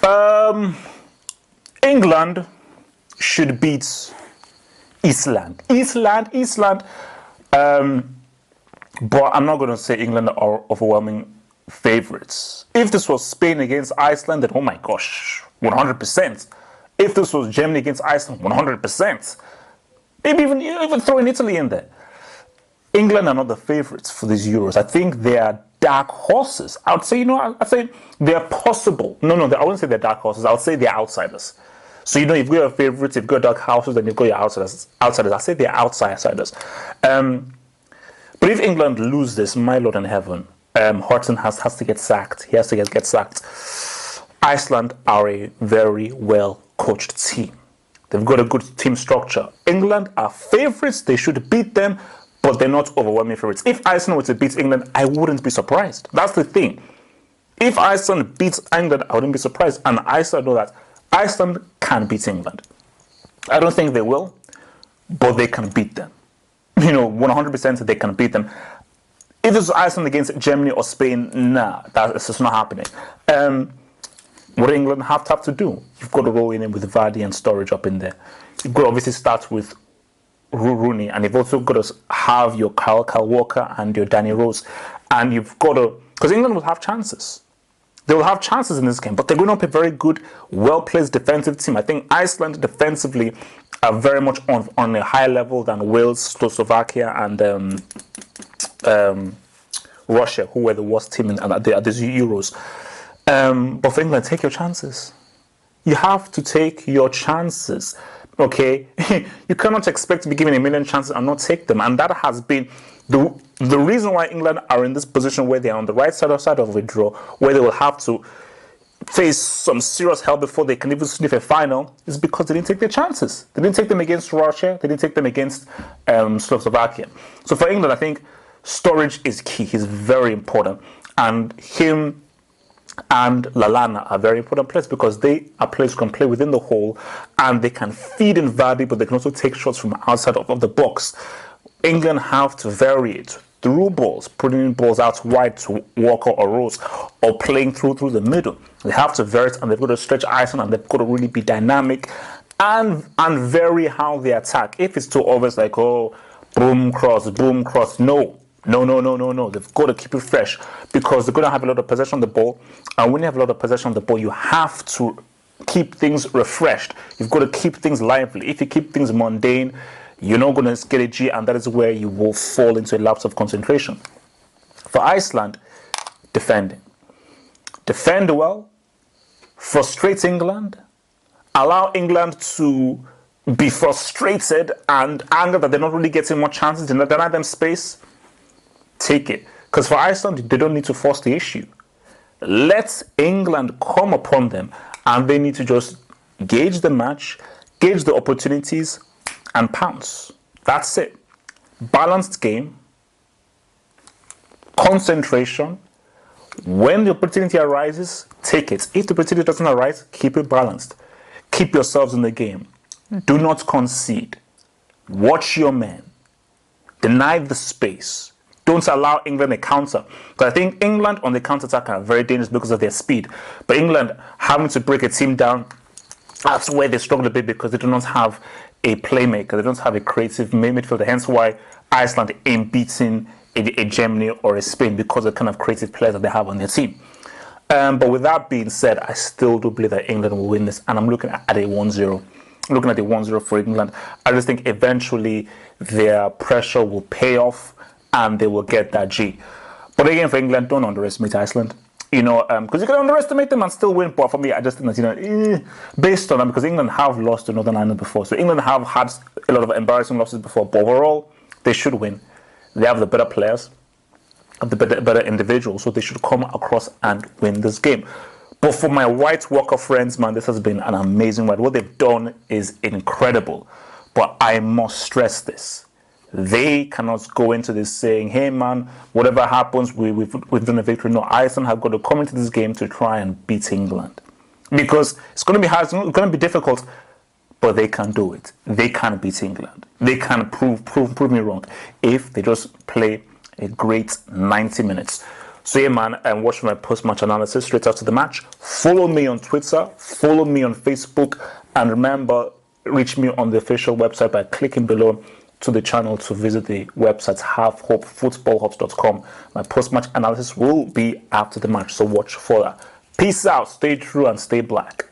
Um, England should beat Iceland. Um, but I'm not going to say England are overwhelming favorites. If this was Spain against Iceland, then oh my gosh, 100%. If this was Germany against Iceland, 100%. Maybe even throw in Italy in there. England are not the favorites for these Euros. I think they are dark horses. I would say, I'd say they're possible. No, I wouldn't say they're dark horses. I would say they're outsiders. So, you've got your favorites, you've got dark horses, then you've got your outsiders. I'd say they're outsiders. But if England lose this, my Lord in heaven, Horton has to get sacked. He has to get sacked. Iceland are a very well coached team. They've got a good team structure. England are favorites. They should beat them, but they're not overwhelming favorites. If Iceland were to beat England, I wouldn't be surprised. That's the thing. If Iceland beats England, I wouldn't be surprised. And Iceland know that Iceland can beat England. I don't think they will, but they can beat them. 100% they can beat them. If it's Iceland against Germany or Spain, nah, that's just not happening. What do England have to do? You've got to roll in with Vardy and Sturridge up in there. You've got to obviously start with Rooney, and you've also got to have your Kyle Walker and your Danny Rose. And you've got to, because England will have chances. They will have chances in this game, but they're going to be a very good, well-placed defensive team. I think Iceland defensively are very much on a higher level than Wales, Slovakia, and Russia, who were the worst team at these Euros. But for England, take your chances. You have to take your chances. Okay, you cannot expect to be given a million chances and not take them, and that has been the reason why England are in this position where they are on the right side of a draw, where they will have to face some serious hell before they can even sniff a final, is because they didn't take their chances. They didn't take them against Russia. They didn't take them against Slovakia. So for England, I think Sturridge is key. He's very important, and him and Lallana are very important players because they are players who can play within the hole and they can feed in Vardy, but they can also take shots from outside of the box. England have to vary it through balls, putting balls out wide to Walker or Rose, or playing through the middle. They have to vary it, and they've got to stretch Iceland, and they've got to really be dynamic and vary how they attack. If it's too obvious, like, oh, boom, cross, no. They've got to keep it fresh because they're going to have a lot of possession on the ball. And when you have a lot of possession on the ball, you have to keep things refreshed. You've got to keep things lively. If you keep things mundane, you're not going to get a G, and that is where you will fall into a lapse of concentration. For Iceland, defending. Defend well, frustrate England, allow England to be frustrated and anger that they're not really getting more chances, deny them space. Take it. Because for Iceland, they don't need to force the issue. Let England come upon them, and they need to just gauge the match, gauge the opportunities, and pounce. That's it. Balanced game, concentration. When the opportunity arises, take it. If the opportunity doesn't arise, keep it balanced. Keep yourselves in the game. Do not concede. Watch your men. Deny the space. Don't allow England a counter. Because I think England on the counter-attack are very dangerous because of their speed. But England having to break a team down, that's where they struggle a bit because they do not have a playmaker. They don't have a creative midfielder. Hence why Iceland ain't beating a Germany or a Spain, because of the kind of creative players that they have on their team. But with that being said, I still do believe that England will win this. And I'm looking at a 1-0. I'm looking at a 1-0 for England. I just think eventually their pressure will pay off and they will get that G. But again, for England, don't underestimate Iceland. Because you can underestimate them and still win. But for me, I just think that, based on them, because England have lost to Northern Ireland before. So England have had a lot of embarrassing losses before. But overall, they should win. They have the better players, have the better individuals. So they should come across and win this game. But for my White Walker friends, man, this has been an amazing ride. What they've done is incredible. But I must stress this. They cannot go into this saying, hey man, whatever happens, we've done a victory. No, Iceland have got to come into this game to try and beat England. Because it's going to be hard, it's going to be difficult, but they can do it. They can beat England. They can prove me wrong if they just play a great 90 minutes. So yeah, man, and watch my post-match analysis straight after the match. Follow me on Twitter, follow me on Facebook, and remember, reach me on the official website by clicking below to the channel to visit the website halfhopefootballhubs.com. My post-match analysis will be after the match, so watch for that. Peace out, stay true, and stay black.